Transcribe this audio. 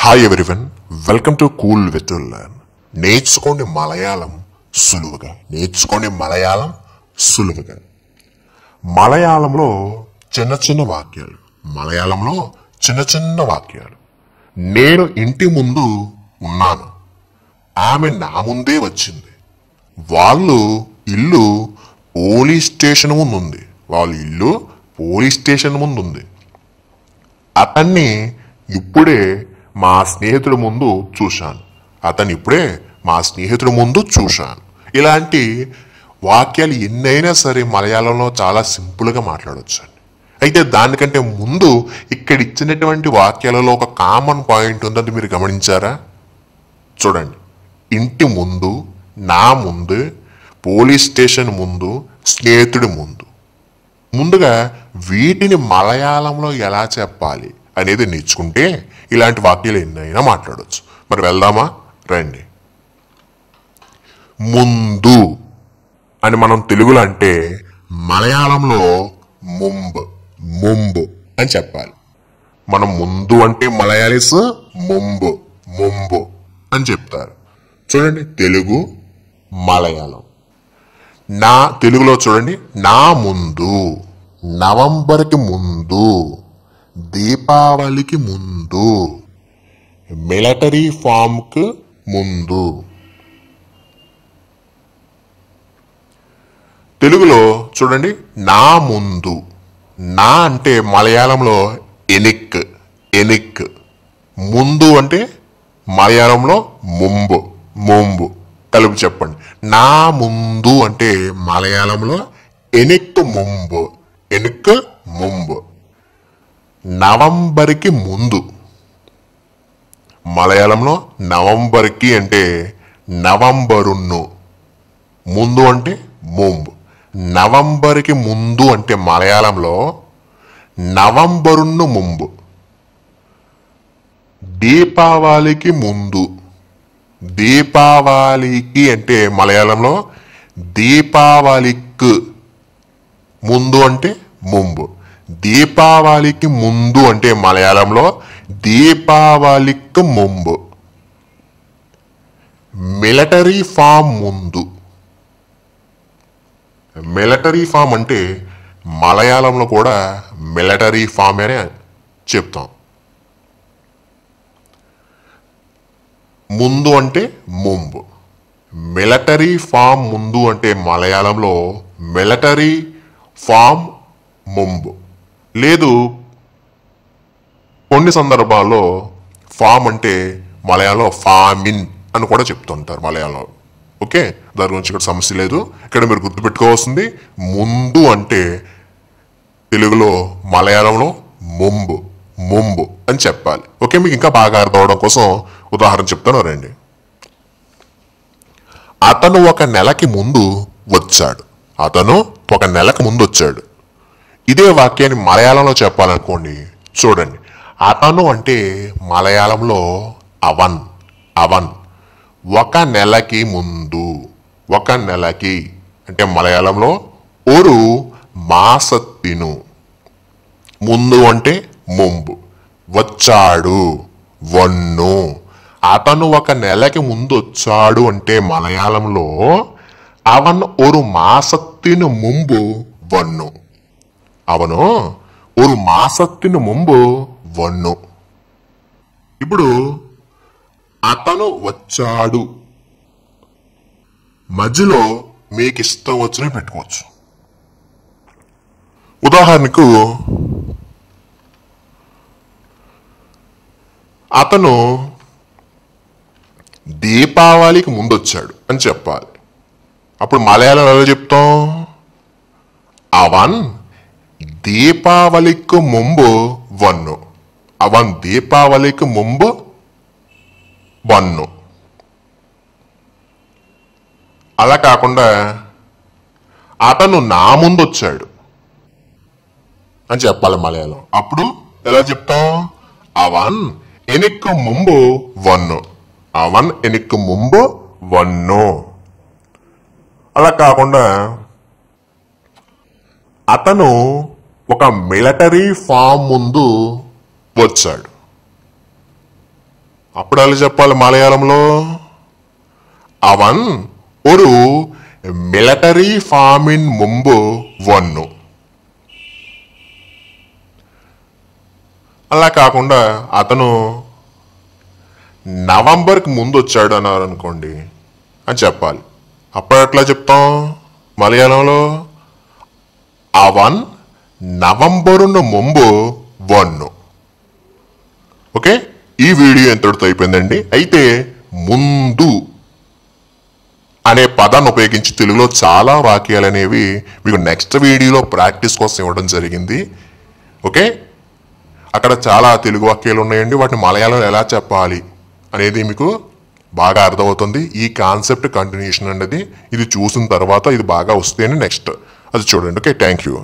Hi everyone, welcome to cool with learn. నేర్చుకోండి మలయాళం సులువుగా. మలయాళంలో చిన్న చిన్న వాక్యాలు. నేను ఇంటి ముందు ఉన్నాను, ఆమె నా ముందే వచ్చింది. వాళ్ళు ఇల్లు పోలీస్ స్టేషన్ ముందుంది. అతన్ని ఇప్పుడే మా స్నేహితుడి ముందు చూశాను. ఇలాంటి వాక్యాలు ఎన్నైనా సరే మలయాళంలో చాలా సింపుల్గా మాట్లాడవచ్చు అండి. అయితే దానికంటే ముందు ఇక్కడ ఇచ్చినటువంటి వాక్యాలలో ఒక కామన్ పాయింట్ ఉంది, అది మీరు గమనించారా? చూడండి, ఇంటి ముందు, నా ముందు, పోలీస్ స్టేషన్ ముందు, స్నేహితుడి ముందు. ముందుగా వీటిని మలయాళంలో ఎలా చెప్పాలి అనేది నేర్చుకుంటే ఇలాంటి వాక్యాలు ఎన్నైనా మాట్లాడవచ్చు. మరి వెళ్దామా? రండి. ముందు అని మనం తెలుగులో అంటే మలయాళంలో ముంబు అని చెప్పాలి. మనం ముందు అంటే మలయాళీస్ ముంబు అని చెప్తారు. చూడండి, తెలుగు మలయాళం. నా తెలుగులో చూడండి, నా ముందు, నవంబర్కి ముందు, దీపావళికి ముందు, మిలిటరీ ఫామ్కి ముందు. తెలుగులో చూడండి, నా ముందు. నా అంటే మలయాళంలో ఎనిక్. ముందు అంటే మలయాళంలో ముంబు. కలిపి చెప్పండి. నా ముందు అంటే మలయాళంలో ఎనిక్ ముంబు. నవంబర్కి ముందు మలయాళంలో నవంబర్కి అంటే నవంబరున్ను. ముందు అంటే ముంబు. నవంబర్కి ముందు అంటే మలయాళంలో నవంబరున్ను ముంబు. దీపావళికి ముందు, దీపావళికి అంటే మలయాళంలో దీపావళికి ముందు అంటే ముంబు. దీపావళికి ముందు అంటే మలయాళంలో దీపావళికి ముంబు. మిలిటరీ ఫామ్ ముందు. మిలిటరీ ఫామ్ అంటే మలయాళంలో కూడా మిలిటరీ ఫామ్ అనే చెప్తాం. ముందు అంటే ముంబు. మిలిటరీ ఫామ్ ముందు అంటే మలయాళంలో మిలిటరీ ఫామ్ ముంబు. లేదు, కొన్ని సందర్భాల్లో ఫామ్ అంటే మలయాళంలో ఫామిన్ అని కూడా చెప్తుంటారు మలయాళంలో. ఓకే, దాని గురించి ఇక్కడ సమస్య లేదు. ఇక్కడ మీరు గుర్తుపెట్టుకోవాల్సింది, ముందు అంటే తెలుగులో మలయాళంలో ముంబు అని చెప్పాలి. ఓకే, మీకు ఇంకా బాగా అర్థం అవడం కోసం ఉదాహరణ చెప్తాను, రండి. అతను ఒక నెలకి ముందు వచ్చాడు. ఇదే వాక్యాన్ని మలయాళంలో చెప్పాలనుకోండి. చూడండి, అతను అంటే మలయాళంలో అవన్. ఒక నెలకి ముందు, అంటే మలయాళంలో ఒరు మాసత్తిను. ముందు అంటే ముంబు. వచ్చాడు వన్ను. అతను ఒక నెలకి ముందు వచ్చాడు అంటే మలయాళంలో అవన్ ఒరు మాసత్తిను ముంబు వన్ను. అవను ఒక మాసత్తిను ముంబు వన్ను. ఇప్పుడు అతను వచ్చాడు మధ్యలో మీకు ఇష్టం వచ్చిన పెట్టుకోవచ్చు. ఉదాహరణకు, అతను దీపావళికి ముందు వచ్చాడు అని చెప్పాలి. అప్పుడు మలయాళంలో ఎలా చెప్తాం? అవన్ దీపావళికి ముంబు వన్ను. అవన్ దీపావళికి ముంబు వన్ను. అలా కాకుండా అతను నా ముందు వచ్చాడు అని చెప్పాలి మలయాళం. అప్పుడు ఎలా చెప్తాం? అవన్ ఎనిక్కు ముంబు వన్ను. అవన్ ఎనిక్కు ముంబు వన్ను. అలా కాకుండా అతను ఒక మిలిటరీ ఫామ్ ముందు వచ్చాడు. అప్పుడు ఎలా చెప్పాలి మలయాళంలో? అవన్ ഒരു మిలిటరీ ఫామిన్ ముంబు వన్ను. అలా కాకుండా అతను నవంబర్కి ముందు వచ్చాడు అన్నారు అనుకోండి అని చెప్పాలి. అప్పుడు ఎట్లా చెప్తాం మలయాళంలో? అవన్ నవంబరును ముంబు వన్ను. ఓకే, ఈ వీడియో ఎంతటితో అయిపోయిందండి. అయితే ముందు అనే పదాన్ని ఉపయోగించి తెలుగులో చాలా వాక్యాలు అనేవి మీకు నెక్స్ట్ వీడియోలో ప్రాక్టీస్ కోసం ఇవ్వడం జరిగింది. ఓకే, అక్కడ చాలా తెలుగు వాక్యాలు ఉన్నాయండి. వాటిని మలయాళంలో ఎలా చెప్పాలి అనేది మీకు బాగా అర్థమవుతుంది. ఈ కాన్సెప్ట్ కంటిన్యూషన్ అనేది ఇది చూసిన తర్వాత ఇది బాగా వస్తేనే నెక్స్ట్ అది చూడండి. Okay, thank you.